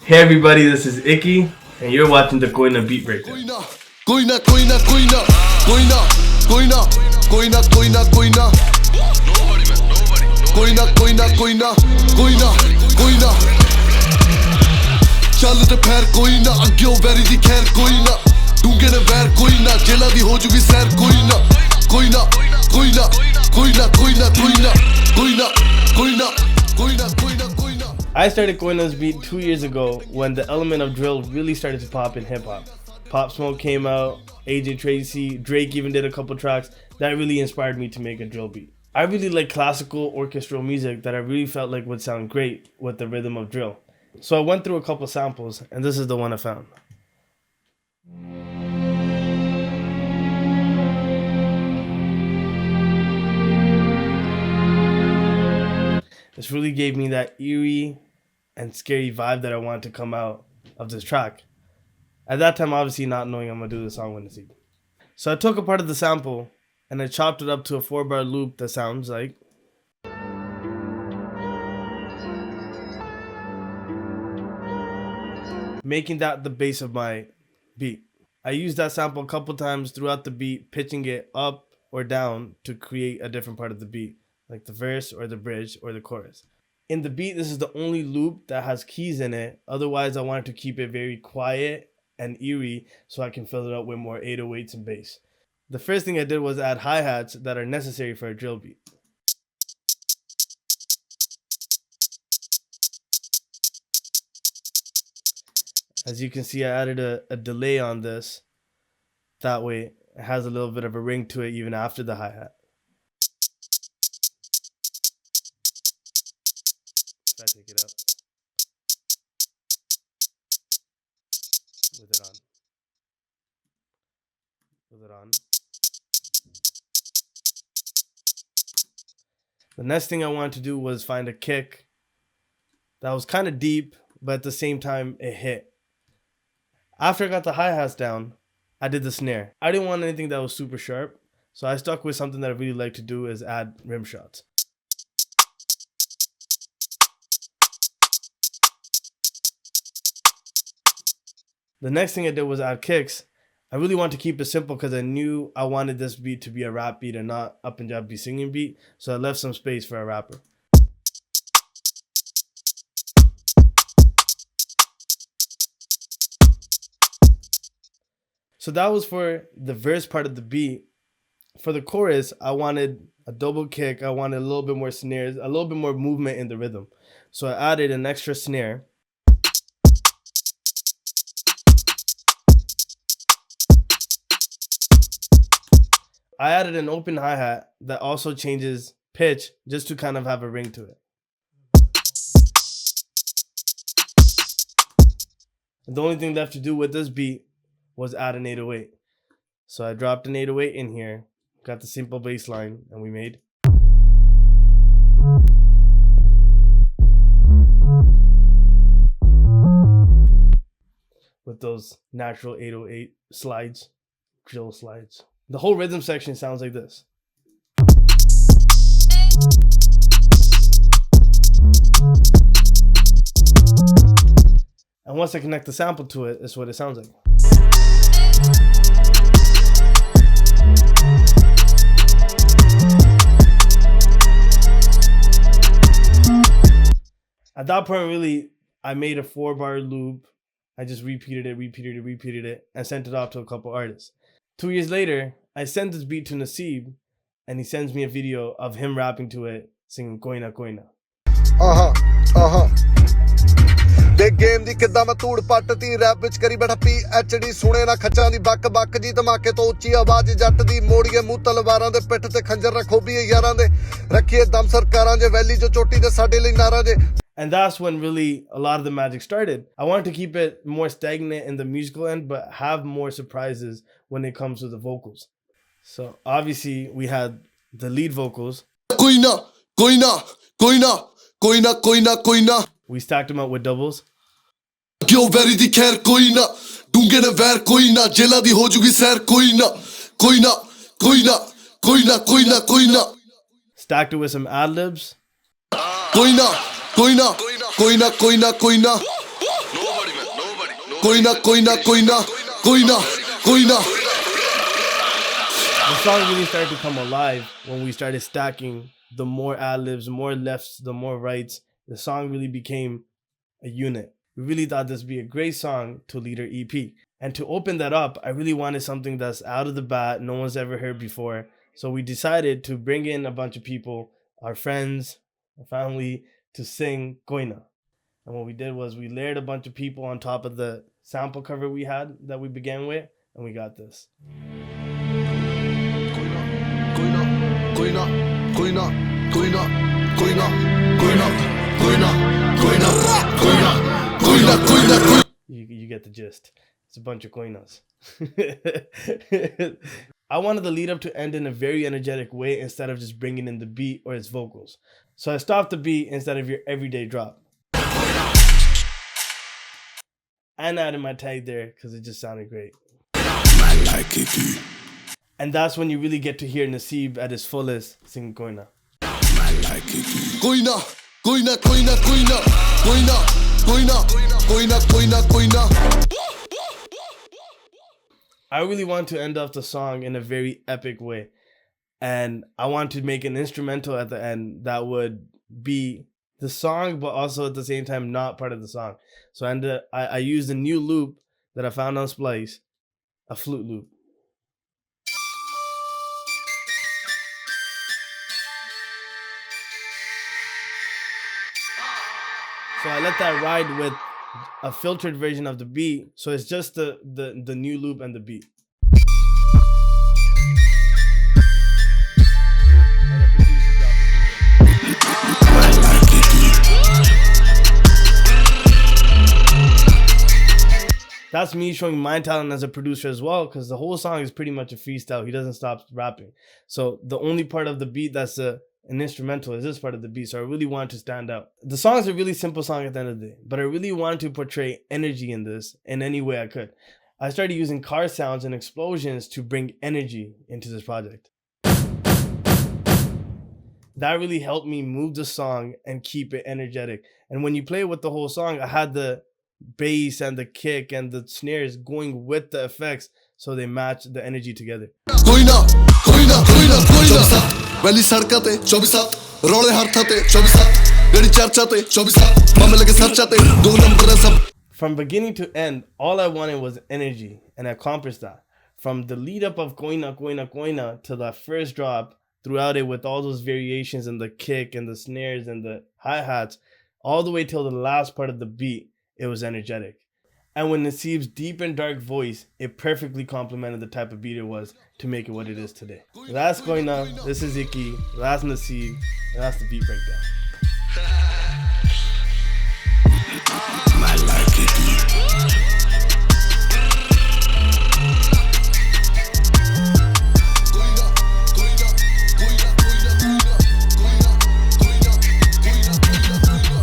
Hey everybody, this is Ikky, and you're watching the Koina Beat Breaker. ਚੱਲ ਤੇ ਫੇਰ ਕੋਈ ਨਾ ਅੱਗਿਓ ਵੈਰੀ ਦੀ ਖੈਰ ਕੋਈ ਨਾ ਡੂੰਗੇ ਨੇ ਵੈਰ ਕੋਈ ਨਾ ਜੇਲਾ ਦੀ ਹੋ ਜੂਗੀ ਸੈਰ ਕੋਈ ਨਾ ਕੋਈ ਨਾ ਕੋਈ ਨਾ ਕੋਈ ਨਾ ਕੋਈ ਨਾ ਕੋਈ ਨਾ ਕੋਈ ਨਾ ਕੋਈ ਨਾ ਕੋਈ ਨਾ ਕੋਈ ਨਾ ਕੋਈ ਨਾ I started Koina's beat 2 years ago when the element of drill really started to pop in hip-hop. Pop Smoke came out, AJ Tracy, Drake even did a couple tracks. That really inspired me to make a drill beat. I really like classical orchestral music that I really felt like would sound great with the rhythm of drill. So I went through a couple samples, and this is the one I found. This really gave me that eerie and scary vibe that I wanted to come out of this track. At that time, obviously not knowing I'm going to do the song with Nseeb. So I took a part of the sample and I chopped it up to a 4-bar loop that sounds like. Making that the base of my beat. I used that sample a couple times throughout the beat, pitching it up or down to create a different part of the beat, like the verse or the bridge or the chorus. In the beat, this is the only loop that has keys in it. Otherwise, I wanted to keep it very quiet and eerie so I can fill it up with more 808s and bass. The first thing I did was add hi-hats that are necessary for a drill beat. As you can see, I added a delay on this. That way, it has a little bit of a ring to it even after the hi-hat. If I take it out. With it on. With it on. The next thing I wanted to do was find a kick that was kind of deep, but at the same time, it hit. After I got the hi-hats down, I did the snare. I didn't want anything that was super sharp, so I stuck with something that I really like to do is add rim shots. The next thing I did was add kicks. I really wanted to keep it simple because I knew I wanted this beat to be a rap beat and not a Punjabi singing beat, so I left some space for a rapper. So that was for the verse part of the beat. For the chorus, I wanted a double kick. I wanted a little bit more snares, a little bit more movement in the rhythm. So I added an extra snare. I added an open hi-hat that also changes pitch just to kind of have a ring to it. And the only thing left to do with this beat was add an 808. So I dropped an 808 in here, got the simple bass line, and we made. With those natural 808 slides, drill slides. The whole rhythm section sounds like this. And once I connect the sample to it, that's what it sounds like. At that point, really, I made a 4-bar loop. I just repeated it, and sent it off to a couple artists. 2 years later, I sent this beat to Nseeb, and he sends me a video of him rapping to it, singing Koina Koina. ਦੇ game ਦੀ ਕਿੱਦਾਂ ਮੈਂ ਧੂੜ ਪੱਟਤੀ rap ਵਿੱਚ ਕਰੀ ਬੈਠਾ PhD ਸੁਣੇ ਨਾ ਖੱਚਾਂ ਦੀ ਬੱਕ ਬੱਕ ਜੀ ਧਮਾਕੇ ਤੋਂ ਉੱਚੀ ਆਵਾਜ਼ ਜੱਟ ਦੀ ਮੋੜੀਏ ਮੂੰਹ ਤਲਵਾਰਾਂ ਦੇ ਪਿੱਠ ਤੇ ਖੰਜਰ ਰੱਖੋ ਵੀ ਯਾਰਾਂ ਦੇ ਰੱਖੀਏ ਦਮ ਸਰਕਾਰਾਂ ਜੇ ਵੈਲੀ ਜੋ ਚੋਟੀ ਦੇ ਸਾਡੇ ਲਈ ਨਾਰਾ ਜੇ. And that's when really a lot of the magic started. I wanted to keep it more stagnant in the musical end, but have more surprises when it comes to the vocals. So obviously we had the lead vocals. Koina, koina, koina, koina, koina, koina. We stacked them up with doubles. क्यों very दी खैर कोई ना डूंगे ने वैर कोई ना जेला दी हो जूगी सैर कोई ना कोई ना कोई ना कोई ना कोई ना कोई ना. Stacked it with some ad-libs. कोई ना कोई ना कोई ना कोई ना कोई ना कोई ना कोई ना कोई ना कोई ना कोई ना. The song really started to come alive when we started stacking the more ad-libs, the more lefts, the more rights. The song really became a unit. We really thought this would be a great song to lead our EP. And to open that up, I really wanted something that's out of the bat, no one's ever heard before. So we decided to bring in a bunch of people, our friends, our family, to sing Koina. And what we did was we layered a bunch of people on top of the sample cover we had that we began with, and we got this. Koina, Koina, Koina, Koina, Koina, Koina, Koina, Koina, Koina, Koina, Koina, Koina. You get the gist. It's a bunch of koinas. I wanted the lead up to end in a very energetic way instead of just bringing in the beat or its vocals. So I stopped the beat instead of your everyday drop. And added my tag there because it just sounded great. I like Ikky. And that's when you really get to hear Nseeb at his fullest singing Koina. I like Ikky. Koina, Koina, Koina, Koina, Koina, Koina, Koina, Koina, Koina. I really want to end off the song in a very epic way. And I want to make an instrumental at the end that would be the song, but also at the same time not part of the song. So I used a new loop that I found on Splice, a flute loop. So I let that ride with a filtered version of the beat. So it's just the new loop and the beat. That's me showing my talent as a producer as well, because the whole song is pretty much a freestyle. He doesn't stop rapping. So the only part of the beat that's an instrumental is this part of the beat. So I really wanted to stand out. The song is a really simple song at the end of the day, but I really wanted to portray energy in this in any way I could. I started using car sounds and explosions to bring energy into this project. That really helped me move the song and keep it energetic. And when you play with the whole song, I had the bass and the kick and the snares going with the effects so they match the energy together. Koina, Koina, Koina, Koina. Valley सड़का ते 24 रोले हाथा ते 24 गड़ी चर्चा ते 24 मामले लगे सरचा ते दो नंबर सब. From beginning to end, all I wanted was energy, and I accomplished that. From the lead up of Koina, Koina, Koina to that first drop, throughout it with all those variations and the kick and the snares and the hi-hats, all the way till the last part of the beat, it was energetic. And when Nseeb's deep and dark voice, it perfectly complemented the type of beat it was to make it what it is today. That's Koina, this is Ikky, that's Nseeb, and that's the beat breakdown.